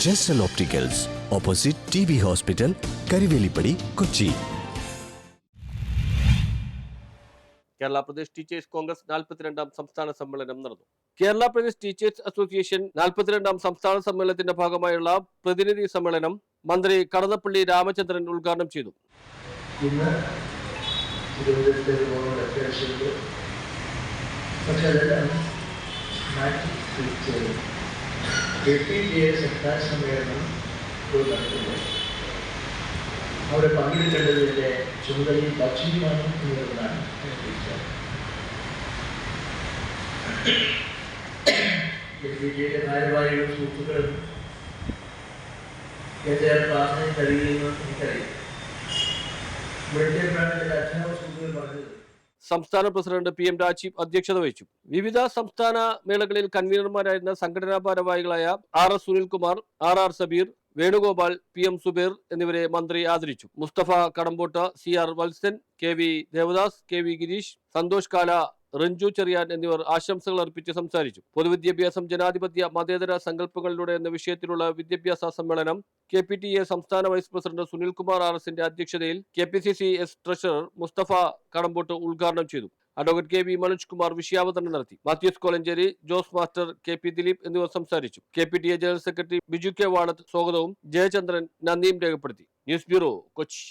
ജെസ്റ്റൽ opticals, opposite TB hospital, Karivelippady, Kochi. Kerala Pradesh teachers congress 42ാം സംസ്ഥാന സമ്മേളനം നടന്നു. കേരള പ്രദേശ് ടീച്ചേഴ്സ് അസോസിയേഷൻ 42ാം സംസ്ഥാന സമ്മേളനത്തിന്റെ ഭാഗമായുള്ള പ്രതിനിധി സമ്മേളനം മന്ത്രി കടന്നപ്പള്ളി രാമചന്ദ്രൻ ഉദ്ഘാടനം ചെയ്തു. അവിടെ പങ്കെടുക്കേണ്ടതിന്റെ ചുമതലയും ലക്ഷ്യമാണ് എന്നതാണ് ഭാരവായ സുഹൃത്തുക്കളും പ്രാർത്ഥന കഴിയുമെന്ന് എനിക്കറിയാം. ഇവിടുത്തെ അച്ഛനോ സുഹൃത്തുക്കൾ പറഞ്ഞത് സംസ്ഥാന പ്രസിഡന്റ് PM രാജീവ് അധ്യക്ഷത വഹിച്ചു. വിവിധ സംസ്ഥാന മേളകളിൽ കൺവീനർമാരായിരുന്ന സംഘടനാ ഭാരവാഹികളായ RS Sunilkumar, RR Sabeer, Venugopal, PM Zubair എന്നിവരെ മന്ത്രി ആദരിച്ചു. Mustafa Kadampot, CR Valsan, KV Devdas, KV Girish, Santhosh കാല, റഞ്ജു ചെറിയാൻ എന്നിവർ ആശംസകൾ അർപ്പിച്ച് സംസാരിച്ചു. പൊതുവിദ്യാഭ്യാസം ജനാധിപത്യ മതേതര സങ്കല്പങ്ങളിലൂടെ എന്ന വിഷയത്തിലുള്ള വിദ്യാഭ്യാസ സമ്മേളനം KPTA സംസ്ഥാന വൈസ് പ്രസിഡന്റ് സുനിൽകുമാർ RSന്റെ അധ്യക്ഷതയിൽ KPCC ട്രഷറർ മുസ്തഫ കടമ്പോട്ട് ഉദ്ഘാടനം ചെയ്തു. അഡ്വക്കേറ്റ് KV മനോജ് കുമാർ വിഷയാവതരണം നടത്തി. മാത്യൂസ് കോലഞ്ചേരി, ജോസ് മാസ്റ്റർ, KP ദിലീപ് എന്നിവർ സംസാരിച്ചു. KPTA general secretary Biju K വാണത്ത് സ്വാഗതവും ജയചന്ദ്രൻ നന്ദിയും രേഖപ്പെടുത്തി. News bureau, Kochi.